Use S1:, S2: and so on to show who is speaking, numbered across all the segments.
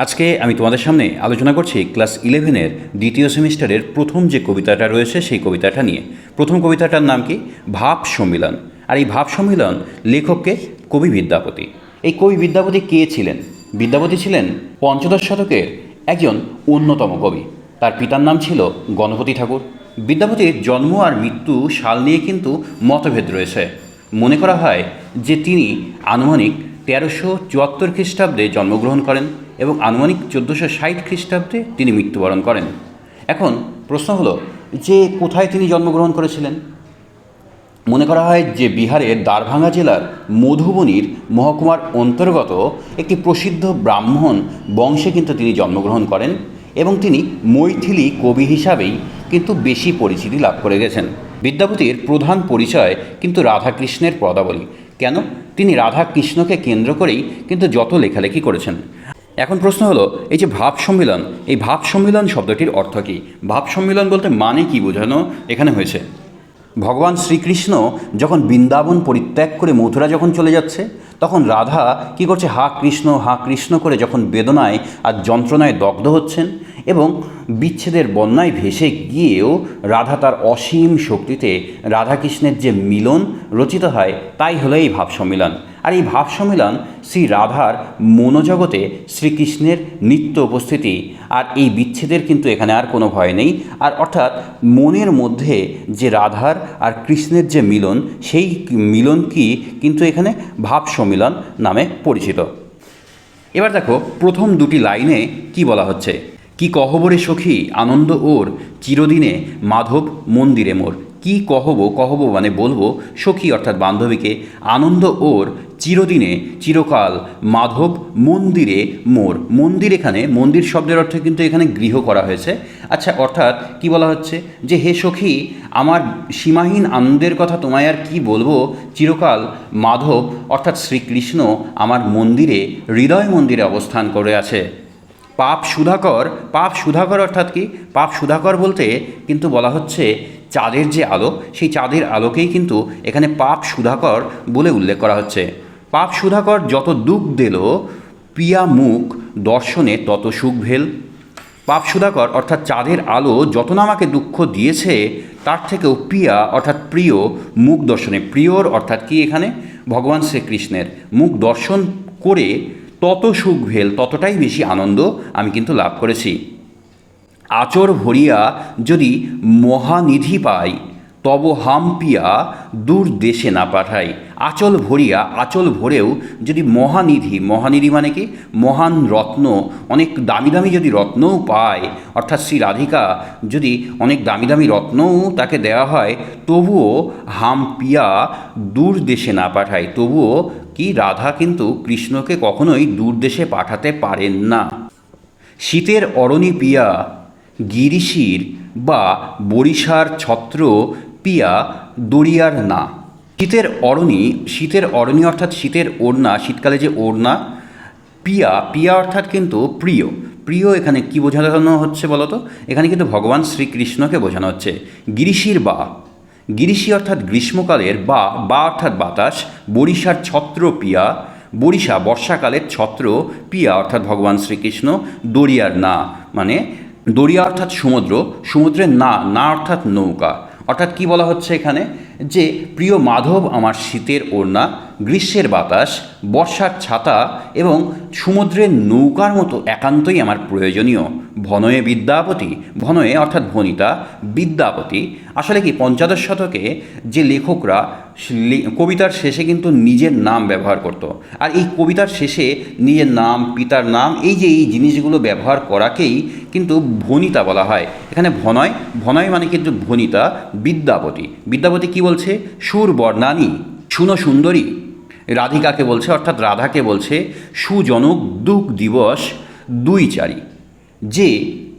S1: আজকে আমি তোমাদের সামনে আলোচনা করছি ক্লাস 11-এর দ্বিতীয় সেমিস্টারের প্রথম যে কবিতাটা রয়েছে সেই কবিতাটা নিয়ে। প্রথম কবিতাটার নাম কি? ভাব সম্মিলন। আর এই ভাব সম্মিলন লেখককে কবি বিদ্যাপতি। এই কবি বিদ্যাপতি কে ছিলেন? বিদ্যাপতি ছিলেন পঞ্চদশ শতকের একজন অন্যতম কবি। তার পিতার নাম ছিল গণপতি ঠাকুর। বিদ্যাপতির জন্ম আর মৃত্যু সাল নিয়ে কিন্তু মতভেদ রয়েছে। মনে করা হয় যে তিনি আনুমানিক 1374 খ্রিস্টাব্দে জন্মগ্রহণ করেন এবং আনুমানিক 1460 খ্রিস্টাব্দে তিনি মৃত্যুবরণ করেন। এখন প্রশ্ন হলো যে কোথায় তিনি জন্মগ্রহণ করেছিলেন? মনে করা হয় যে বিহারের দ্বারভাঙ্গা জেলার মধুবনীর মহকুমার অন্তর্গত একটি প্রসিদ্ধ ব্রাহ্মণ বংশে কিন্তু তিনি জন্মগ্রহণ করেন এবং তিনি মৈথিলি কবি হিসাবেই কিন্তু বেশি পরিচিতি লাভ করে গেছেন। বিদ্যাপতির প্রধান পরিচয় কিন্তু রাধাকৃষ্ণের পদাবলী। কেন? তিনি রাধাকৃষ্ণকে কেন্দ্র করেই কিন্তু যত লেখালেখি করেছেন। এখন প্রশ্ন হলো এই যে ভাব সম্মিলন, এই ভাব সম্মিলন শব্দটির অর্থ কী? ভাব সম্মিলন বলতে মানে কি বোঝানো এখানে হয়েছে? ভগবান শ্রীকৃষ্ণ যখন বৃন্দাবন পরিত্যাগ করে মথুরা যখন চলে যাচ্ছে, তখন রাধা কি করছে? হা কৃষ্ণ করে যখন বেদনায় আর যন্ত্রণায় দগ্ধ হচ্ছেন এবং বিচ্ছেদের বন্যায় ভেসে গিয়েও রাধা তার অসীম শক্তিতে রাধাকৃষ্ণের যে মিলন রচিত হয়, তাই হলো এই ভাব সম্মিলন। আর এই ভাব সম্মিলন শ্রী রাধার মনোজগতে শ্রীকৃষ্ণের নিত্য উপস্থিতি, আর এই বিচ্ছেদের কিন্তু এখানে আর কোনো ভয় নেই। আর অর্থাৎ মনের মধ্যে যে রাধার আর কৃষ্ণের যে মিলন, সেই মিলন কি কিন্তু এখানে ভাব সম্মিলন নামে পরিচিত। এবার দেখো প্রথম দুটি লাইনে কি বলা হচ্ছে। কি কহবরে সখী আনন্দ ওর, চিরদিনে মাধব মন্দিরে মোর। কি কহব মানে বলবো, সখী অর্থাৎ বান্ধবীকে, আনন্দ ওর, চিরদিনে চিরকাল, মাধব মন্দিরে মোর। মন্দির, এখানে মন্দির শব্দের অর্থে কিন্তু এখানে গৃহ করা হয়েছে। আচ্ছা, অর্থাৎ কি বলা হচ্ছে যে হে সখী, আমার সীমাহীন আনন্দের কথা তোমায় আর কি বলবো, চিরকাল মাধব অর্থাৎ শ্রীকৃষ্ণ আমার মন্দিরে, হৃদয় মন্দিরে অবস্থান করে আছে। পাপ সুধাকর অর্থাৎ কি? পাপ সুধাকর বলতে কিন্তু বলা হচ্ছে চাঁদের যে আলো, সেই চাঁদের আলোকেই কিন্তু এখানে পাপ সুধাকর বলে উল্লেখ করা হচ্ছে। পাপ সুধাকর যত দুঃখ দিল, প্রিয়া মুখ দর্শনে তত সুখ ভেল। পাপ সুধাকর অর্থাৎ চাঁদের আলো যত না আমাকে দুঃখ দিয়েছে, তার থেকেও প্রিয়া অর্থাৎ প্রিয় মুখ দর্শনে, প্রিয়র অর্থাৎ কি এখানে ভগবান শ্রীকৃষ্ণের মুখ দর্শন করে তত সুখ ভেল, ততটাই বেশি আনন্দ আমি কিন্তু লাভ করেছি। আচর ভরিয়া যদি মহানিধি পাই, তব হাম পিয়া দূর দেশে না পাঠাই। আচল ভরেও যদি মহানিধি মানে কি? মহান রত্ন, অনেক দামি দামি যদি রত্নও পায়, অর্থাৎ শ্রী রাধিকা যদি অনেক দামি দামি রত্নও তাকে দেওয়া হয়, তবুও হাম পিয়া দূর দেশে না পাঠায়, তবুও কি রাধা কিন্তু কৃষ্ণকে কখনোই দূর দেশে পাঠাতে পারেন না। শীতের অরণি পিয়া গিরিশির বা বরিশার ছত্র পিয়া দরিয়ার না। শীতের অরণি অর্থাৎ শীতের ওড়না, শীতকালে যে ওড়না। পিয়া অর্থাৎ কিন্তু প্রিয় এখানে কি বোঝানো হচ্ছে বলতো? এখানে কিন্তু ভগবান শ্রীকৃষ্ণকে বোঝানো হচ্ছে। গিরিশি অর্থাৎ গ্রীষ্মকালের, বা অর্থাৎ বাতাস, বরিশার ছত্র পিয়া, বরিশা বর্ষাকালের ছত্র, পিয়া অর্থাৎ ভগবান শ্রীকৃষ্ণ, দরিয়ার না মানে দরিয়া অর্থাৎ সমুদ্রের না অর্থাৎ নৌকা। অর্থাৎ কি বলা হচ্ছে এখানে যে প্রিয় মাধব আমার শীতের ওড়না, গ্রীষ্মের বাতাস, বর্ষার ছাতা এবং সমুদ্রের নৌকার মতো একান্তই আমার প্রয়োজনীয়। ভনয়ে অর্থাৎ ভনিতা, বিদ্যাপতি। আসলে কি পঞ্চদশ শতকে যে লেখকরা কবিতার শেষে কিন্তু নিজের নাম ব্যবহার করত, আর এই কবিতার শেষে নিজের নাম, পিতার নাম, এই জিনিসগুলো ব্যবহার করাকেই কিন্তু ভনিতা বলা হয়। এখানে ভনয় মানে কিন্তু ভনিতা। বিদ্যাপতি কি বলছে? সুর বর্ণানী শুনো সুন্দরী। রাধিকাকে বলছে অর্থাৎ রাধাকে বলছে সুজনক দুঃখ দিবস 2-4। যে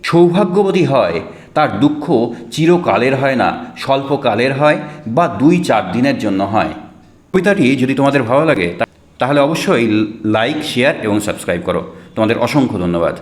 S1: সৌভাগ্যবতী হয় তার দুঃখ চিরকালের হয় না, স্বল্পকালের হয় বা 2-4 দিনের জন্য হয়। কবিতাটি যদি তোমাদের ভালো লাগে তাহলে অবশ্যই লাইক, শেয়ার এবং সাবস্ক্রাইব করো। তোমাদের অসংখ্য ধন্যবাদ।